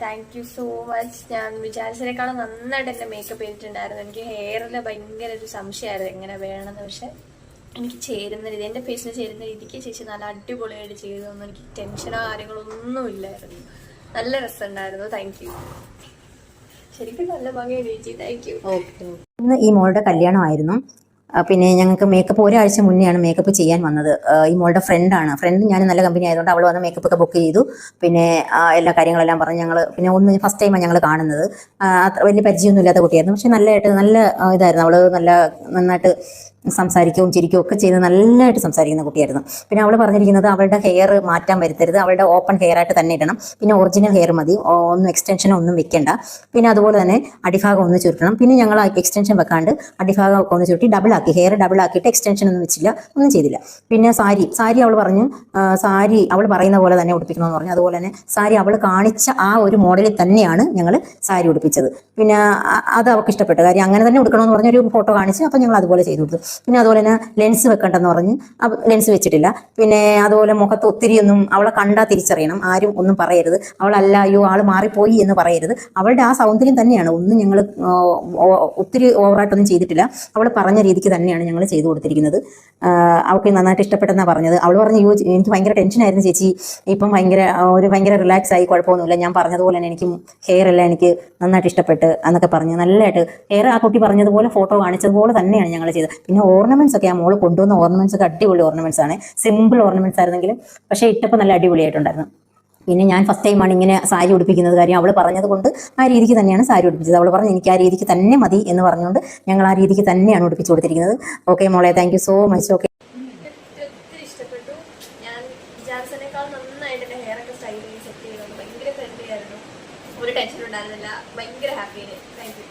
Thank you so much. ഞാൻ വിചാരിച്ചതിനേക്കാളും നന്നായിട്ട് എന്നെ മേക്കപ്പ് ചെയ്തിട്ടുണ്ടായിരുന്നു. എനിക്ക് ഹെയറിൽ ഭയങ്കര ഒരു സംശയമായിരുന്നു എങ്ങനെ വേണമെന്ന്. പക്ഷെ എനിക്ക് ചേരുന്ന രീതി, എൻ്റെ ഫേസിന് ചേരുന്ന രീതിക്ക് ചേച്ചി നല്ല അടിപൊളിയായിട്ട് ചെയ്തതൊന്നും എനിക്ക് ടെൻഷനോ കാര്യങ്ങളോ ഒന്നും ഇല്ലായിരുന്നു. നല്ല രസമുണ്ടായിരുന്നു. Thank you. ശരിക്കും നല്ല ഭംഗിയാണ് ചേച്ചി. Thank you. ഇന്ന് ഈ മോളുടെ കല്യാണമായിരുന്നു. പിന്നെ ഞങ്ങൾക്ക് മേക്കപ്പ് ഒരാഴ്ച മുന്നെയാണ് മേക്കപ്പ് ചെയ്യാൻ വന്നത്. ഈ മോളുടെ ഫ്രണ്ട് ഞാൻ നല്ല കമ്പനി ആയതുകൊണ്ട് അവൾ വന്ന് മേക്കപ്പ് ഒക്കെ ബുക്ക് ചെയ്തു. പിന്നെ എല്ലാ കാര്യങ്ങളെല്ലാം പറഞ്ഞ് ഞങ്ങൾ പിന്നെ ഫസ്റ്റ് ടൈമാണ് ഞങ്ങൾ കാണുന്നത്. വലിയ പരിചയമൊന്നും ഇല്ലാത്ത കുട്ടിയായിരുന്നു. പക്ഷെ നല്ല ഇതായിരുന്നു. അവൾ നന്നായിട്ട് സംസാരിക്കുകയും ചിരിക്കുകയും ഒക്കെ ചെയ്ത് നല്ലതായിട്ട് സംസാരിക്കുന്ന കുട്ടിയായിരുന്നു. പിന്നെ അവൾ പറഞ്ഞിരിക്കുന്നത് അവളുടെ ഹെയർ മാറ്റാൻ വരുത്തരുത്, അവളുടെ ഓപ്പൺ ഹെയർ ആയിട്ട് തന്നെ ഇടണം, പിന്നെ ഒറിജിനൽ ഹെയർ മതി, ഒന്നും എക്സ്റ്റൻഷനോ ഒന്നും വെക്കേണ്ട, പിന്നെ അതുപോലെ തന്നെ അടിഭാഗം ഒന്ന് ചുരുട്ടണം. പിന്നെ ഞങ്ങൾ എക്സ്റ്റൻഷൻ വെക്കാണ്ട് അടിഭാഗം ഒക്കെ ഒന്ന് ചുരുട്ടി ഹെയർ ഡബിൾ ആക്കിയിട്ട് എക്സ്റ്റൻഷൻ ഒന്നും വെച്ചില്ല, ഒന്നും ചെയ്തില്ല. പിന്നെ സാരി അവൾ പറഞ്ഞു സാരി അവൾ പറയുന്ന പോലെ തന്നെ ഉടുപ്പിക്കണമെന്ന് പറഞ്ഞു. അതുപോലെ തന്നെ സാരി അവൾ കാണിച്ച ആ ഒരു മോഡലിൽ തന്നെയാണ് ഞങ്ങൾ സാരി ഉടുപ്പിച്ചത്. പിന്നെ അത് അവൾക്ക് ഇഷ്ടപ്പെട്ടു. കാര്യം അങ്ങനെ തന്നെ ഉടുക്കണമെന്ന് പറഞ്ഞൊരു ഫോട്ടോ കാണിച്ച് അപ്പം ഞങ്ങൾ അതുപോലെ ചെയ്തു കൊടുത്തു. പിന്നെ അതുപോലെ തന്നെ ലെൻസ് വെക്കണ്ടെന്ന് പറഞ്ഞ് ലെൻസ് വെച്ചിട്ടില്ല. പിന്നെ അതുപോലെ മുഖത്ത് ഒത്തിരിയൊന്നും അവളെ കണ്ടാൽ തിരിച്ചറിയണം, ആരും ഒന്നും പറയരുത്, അവളല്ല അയ്യോ ആൾ മാറിപ്പോയി എന്ന് പറയരുത്. അവളുടെ ആ സൗന്ദര്യം തന്നെയാണ്, ഒന്നും ഞങ്ങൾ ഒത്തിരി ഓവറായിട്ടൊന്നും ചെയ്തിട്ടില്ല. അവൾ പറഞ്ഞ രീതിക്ക് തന്നെയാണ് ഞങ്ങൾ ചെയ്തു കൊടുത്തിരിക്കുന്നത്. അവൾക്ക് നന്നായിട്ട് ഇഷ്ടപ്പെട്ടെന്നാണ് പറഞ്ഞത്. അവൾ പറഞ്ഞു എനിക്ക് ഭയങ്കര ടെൻഷനായിരുന്നു ചേച്ചി, ഇപ്പം ഭയങ്കര റിലാക്സ് ആയി, കുഴപ്പമൊന്നുമില്ല, ഞാൻ പറഞ്ഞതുപോലെ തന്നെ എനിക്ക് ഹെയർ എല്ലാം എനിക്ക് നന്നായിട്ട് ഇഷ്ടപ്പെട്ട് എന്നൊക്കെ പറഞ്ഞ് നല്ലതായിട്ട് ഹെയർ ആ കുട്ടി പറഞ്ഞതുപോലെ ഫോട്ടോ കാണിച്ചതുപോലെ തന്നെയാണ് ഞങ്ങൾ ചെയ്തത്. പിന്നെ ഓർണമെന്റ്സ് ഒക്കെ ആ മോള് കൊണ്ടുവന്ന ഓർണമെന്റ്സ് ഒക്കെ അടിപൊളി ഓർണമെന്റ്സ് ആണ്. സിമ്പിൾ ഓർണമെന്റ്സ് ആയിരുന്നെങ്കിലും പക്ഷേ ഇട്ടപ്പോൾ നല്ല അടിപൊളിയായിട്ടുണ്ടായിരുന്നു. പിന്നെ ഞാൻ ഫസ്റ്റ് ടൈമാണ് ഇങ്ങനെ സാരി ഉടുപ്പിക്കുന്നത്. കാര്യം അവൾ പറഞ്ഞത് കൊണ്ട് ആ രീതിക്ക് തന്നെയാണ് സാരി ഉടുപ്പിച്ചത്. അവൾ പറഞ്ഞു എനിക്ക് ആ രീതിക്ക് തന്നെ മതി എന്ന് പറഞ്ഞുകൊണ്ട് ഞങ്ങൾ ആ രീതിക്ക് തന്നെയാണ് ഉടുപ്പിച്ചു കൊടുത്തിരിക്കുന്നത്. ഓക്കെ മോളെ, thank you so much. Okay, ഒത്തിരി ഇഷ്ടപ്പെട്ടു. ഞാൻ വിചാരിച്ചതിനേക്കാൾ നന്നായിട്ട് എൻ്റെ ഹെയറൊക്കെ സ്റ്റൈൽ ചെയ്ത് സെറ്റ് ചെയ്തത് ഭയങ്കര ഫ്രണ്ട്ലി ആയിരുന്നു. ഒരു ടെൻഷൻ ഉണ്ടായിരുന്നില്ല. ഭയങ്കര ഹാപ്പിയാണ്. Thank you.